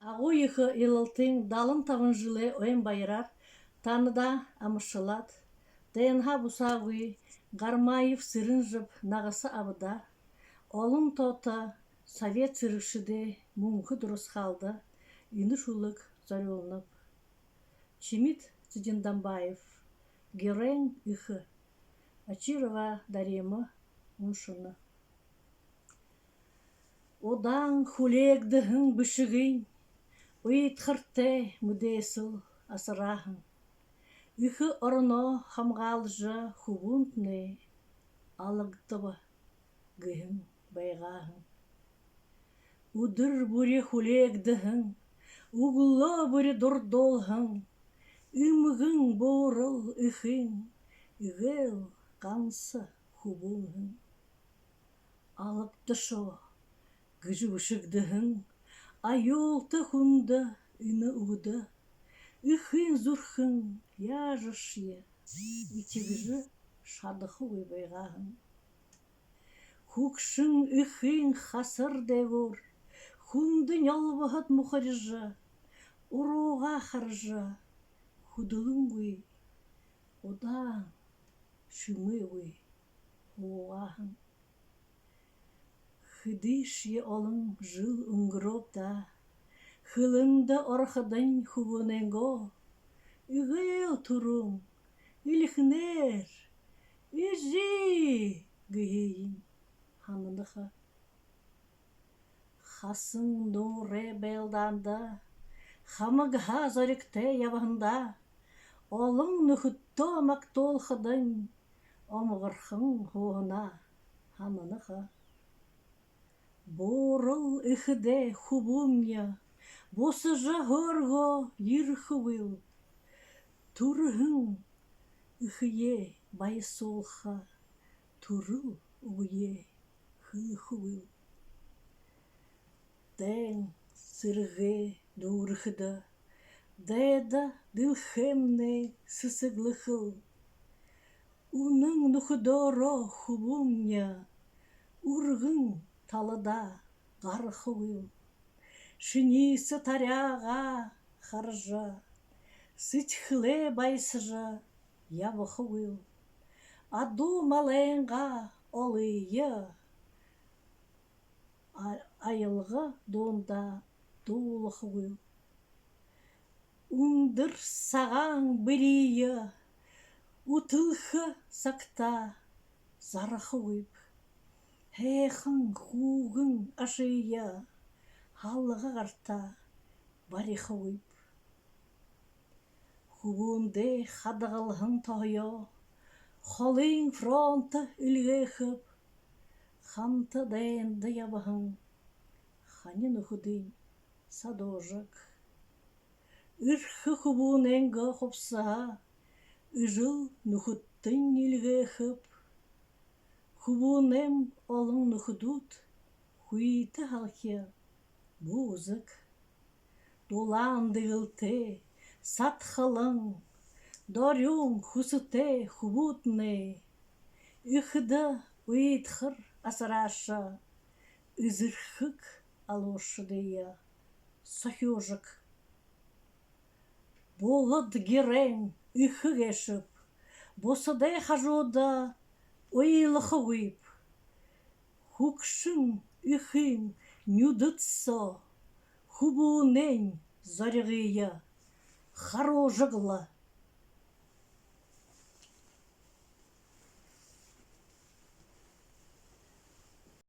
Ағойығы елілтің далын тавын жылы ойын байырар, таныда амышылат. ДНХ бұсағый, Гармаев сырын жып нағысы абыда. Олын тота совет сырышыды мұңқы дұрыс қалды, ині шулық зарылынып. Чимит Цидиндамбаев, Герен ихы, Ачирова Дарема мұншыны. Одан хулегдіғін бүшігін, ұйтқыртты мүдесіл асырағын. Ихы ұрыно хамғалжы хубунтны, алығдыбы гіғін байғағын. Удыр бүрі хулегдіғін, уғылы бүрі дұрдолғын, үмігін борыл ихын, үгіл қансы хубунғын. Алықты шо, гіжі үшігдіғін, айолты хунда үні ұғыды, үхін зүрхін яжышие, итігіжі шадықы ойбайғағын. Хукшын үхін хасыр девор, хундын ялбығыт мұхарыжы, ұруға қаржы, худылың өй, одан шүмі өй, оғағын. Хыдышье олың жыл ұңғыропта, хылынды орхыдың хубыненго, үгіл тұрың, үліхнер, үзі гүйейін ханыныға. Хасын нұре белданды, хамыға зорікті ябығында, олың нүхітті мақтол хыдың, омғырхың хоғына ханыныға. Борыл ихыде хубумня, босыжа хорго ирхывыл. Турыхын ихые байсолха, турыл уе хылхывыл. Дэн сырге дурхыда, дэда дылхемне сысыглыхыл. Унын нухыдоро хубумня, ургын талыда ғарқы Шынесі таряға қаржы, сытхле байсыжы ябықы өйл. Аду малайынға олыйы, айылғы донда долықы өйл. Ундыр саған бірейі, утылхы сақта зарықы өйп. Хейхын хуғын ашыя, халығы қарта бариқы өйп. Хубунды қадығылғын тойо, холың фронты үлгейхіп, қанты дайынды ябығын, ханин ұхыдың садожық. Үрхі хубуненгі қопса, үжіл нүхіттің үлгейхіп, хубунем олың нүхідут, хуйты халқы бұзық. Долан дығылты, сатқылың, дорюң хусыте хубутны. Үхіді ұйтқыр асырашы, үзірхік алошыдыя, сахюжық. Болыд герен үхі кешіп, босыдай қажуда, ойлықы өйп. Хукшын үхін нүдітсо, хубунен зарығыя, қарожығылы.